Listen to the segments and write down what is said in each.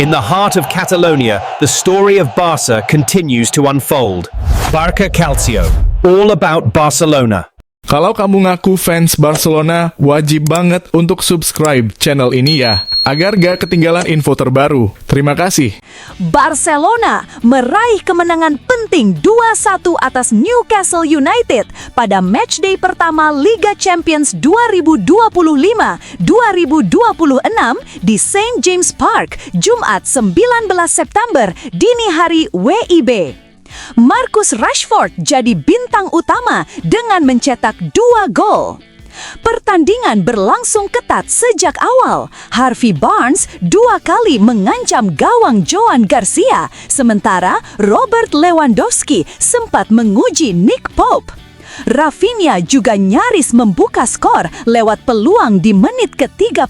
In the heart of Catalonia, the story of Barca continues to unfold. Barca Calcio, all about Barcelona. Kalau kamu ngaku fans Barcelona, wajib banget untuk subscribe channel ini ya, agar gak ketinggalan info terbaru. Terima kasih. Barcelona meraih kemenangan penting 2-1 atas Newcastle United pada matchday pertama Liga Champions 2025-2026 di St. James Park, Jumat 19 September dini hari WIB. Marcus Rashford jadi bintang utama dengan mencetak 2 gol. Pertandingan berlangsung ketat sejak awal. Harvey Barnes 2 kali mengancam gawang Joan Garcia, sementara Robert Lewandowski sempat menguji Nick Pope. Rafinha juga nyaris membuka skor lewat peluang di menit ke-35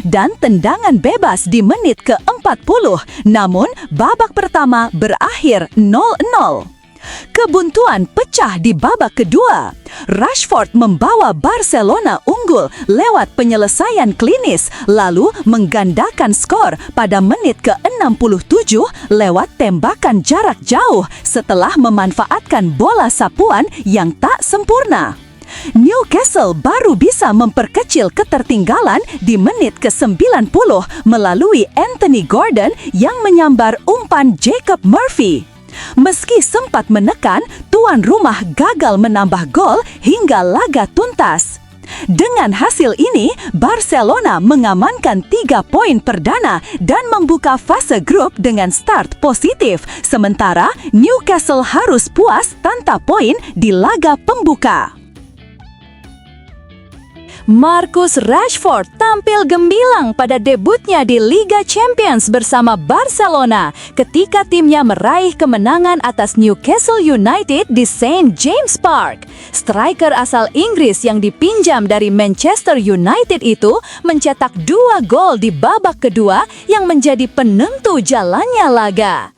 dan tendangan bebas di menit ke-40. Namun, babak pertama berakhir 0-0. Kebuntuan pecah di babak kedua. Rashford membawa Barcelona unggul lewat penyelesaian klinis, lalu menggandakan skor pada menit ke-67 lewat tembakan jarak jauh setelah memanfaatkan bola sapuan yang tak sempurna. Newcastle baru bisa memperkecil ketertinggalan di menit ke-90 melalui Anthony Gordon yang menyambar umpan Jacob Murphy. Meski sempat menekan, tuan rumah gagal menambah gol hingga laga tuntas. Dengan hasil ini, Barcelona mengamankan 3 poin perdana dan membuka fase grup dengan start positif, sementara Newcastle harus puas tanpa poin di laga pembuka. Marcus Rashford tampil gemilang pada debutnya di Liga Champions bersama Barcelona ketika timnya meraih kemenangan atas Newcastle United di St. James Park. Striker asal Inggris yang dipinjam dari Manchester United itu mencetak 2 gol di babak kedua yang menjadi penentu jalannya laga.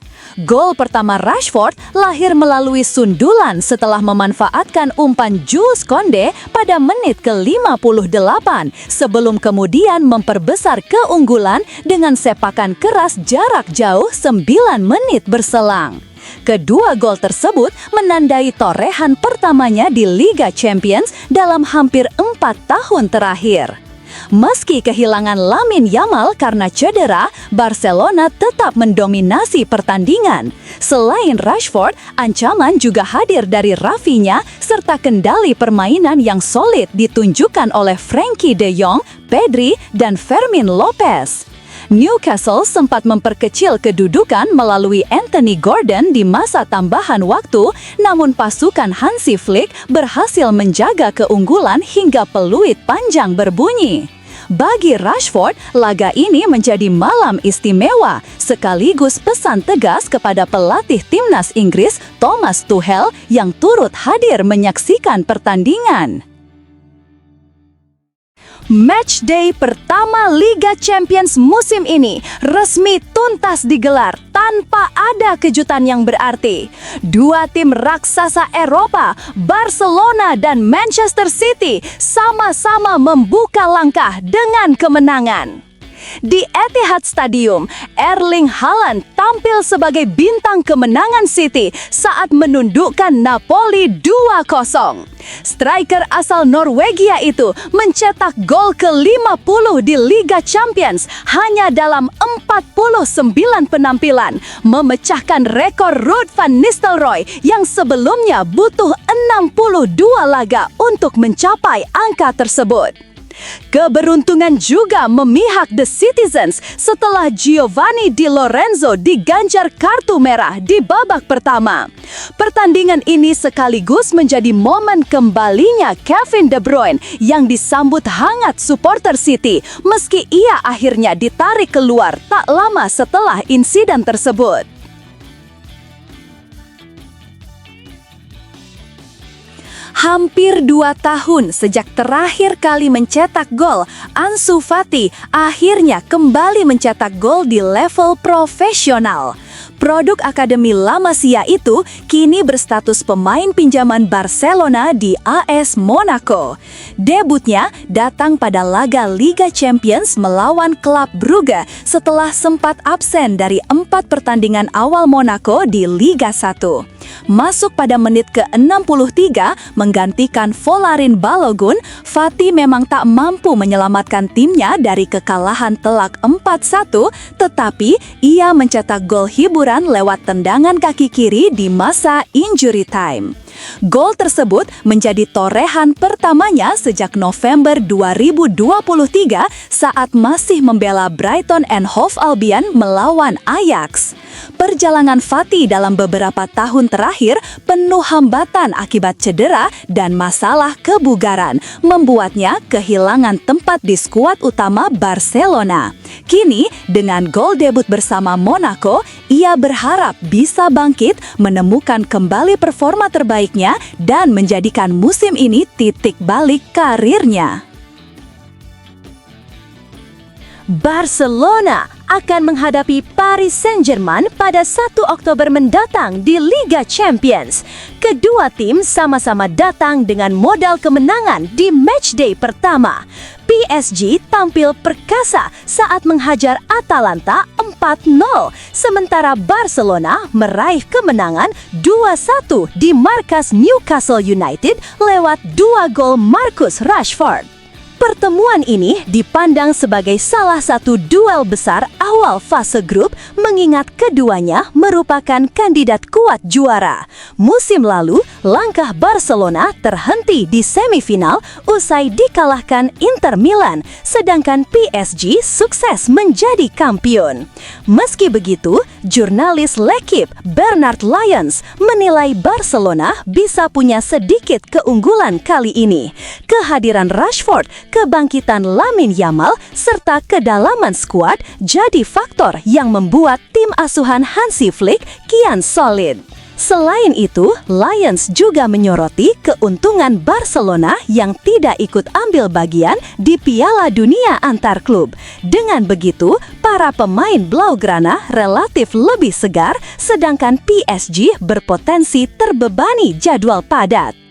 Gol pertama Rashford lahir melalui sundulan setelah memanfaatkan umpan Jules Koundé pada menit ke-58 sebelum kemudian memperbesar keunggulan dengan sepakan keras jarak jauh 9 menit berselang. Kedua gol tersebut menandai torehan pertamanya di Liga Champions dalam hampir 4 tahun terakhir. Meski kehilangan Lamine Yamal karena cedera, Barcelona tetap mendominasi pertandingan. Selain Rashford, ancaman juga hadir dari Rafinha serta kendali permainan yang solid ditunjukkan oleh Frenkie de Jong, Pedri, dan Fermin Lopez. Newcastle sempat memperkecil kedudukan melalui Anthony Gordon di masa tambahan waktu, namun pasukan Hansi Flick berhasil menjaga keunggulan hingga peluit panjang berbunyi. Bagi Rashford, laga ini menjadi malam istimewa, sekaligus pesan tegas kepada pelatih timnas Inggris Thomas Tuchel yang turut hadir menyaksikan pertandingan. Matchday pertama Liga Champions musim ini resmi tuntas digelar tanpa ada kejutan yang berarti. 2 tim raksasa Eropa, Barcelona dan Manchester City, sama-sama membuka langkah dengan kemenangan. Di Etihad Stadium, Erling Haaland tampil sebagai bintang kemenangan City saat menundukkan Napoli 2-0. Striker asal Norwegia itu mencetak gol ke-50 di Liga Champions hanya dalam 49 penampilan, memecahkan rekor Ruud van Nistelrooy yang sebelumnya butuh 62 laga untuk mencapai angka tersebut. Keberuntungan juga memihak The Citizens setelah Giovanni Di Lorenzo diganjar kartu merah di babak pertama. Pertandingan ini sekaligus menjadi momen kembalinya Kevin De Bruyne yang disambut hangat supporter City meski ia akhirnya ditarik keluar tak lama setelah insiden tersebut. Hampir 2 tahun sejak terakhir kali mencetak gol, Ansu Fati akhirnya kembali mencetak gol di level profesional. Produk Akademi La Masia itu kini berstatus pemain pinjaman Barcelona di AS Monaco. Debutnya datang pada laga Liga Champions melawan klub Brugge setelah sempat absen dari 4 pertandingan awal Monaco di Liga 1. Masuk pada menit ke-63 menggantikan Folarin Balogun, Fati memang tak mampu menyelamatkan timnya dari kekalahan telak 4-1, tetapi ia mencetak gol hiburan lewat tendangan kaki kiri di masa injury time. Gol tersebut menjadi torehan pertamanya sejak November 2023 saat masih membela Brighton and Hove Albion melawan Ajax. Perjalanan Fati dalam beberapa tahun terakhir penuh hambatan akibat cedera dan masalah kebugaran, membuatnya kehilangan tempat di skuad utama Barcelona. Kini, dengan gol debut bersama Monaco, ia berharap bisa bangkit, menemukan kembali performa terbaiknya, dan menjadikan musim ini titik balik karirnya. Barcelona akan menghadapi Paris Saint-Germain pada 1 Oktober mendatang di Liga Champions. Kedua tim sama-sama datang dengan modal kemenangan di matchday pertama. PSG tampil perkasa saat menghajar Atalanta 4-0, sementara Barcelona meraih kemenangan 2-1 di markas Newcastle United lewat 2 gol Marcus Rashford. Pertemuan ini dipandang sebagai salah satu duel besar awal fase grup, mengingat keduanya merupakan kandidat kuat juara. Musim lalu, langkah Barcelona terhenti di semifinal usai dikalahkan Inter Milan, sedangkan PSG sukses menjadi kampion. Meski begitu, jurnalis L'Equipe Bernard Lyons menilai Barcelona bisa punya sedikit keunggulan kali ini. Kehadiran Rashford, kebangkitan Lamine Yamal, serta kedalaman skuad jadi faktor yang membuat tim asuhan Hansi Flick kian solid. Selain itu, Lyons juga menyoroti keuntungan Barcelona yang tidak ikut ambil bagian di Piala Dunia antar klub. Dengan begitu, para pemain Blaugrana relatif lebih segar, sedangkan PSG berpotensi terbebani jadwal padat.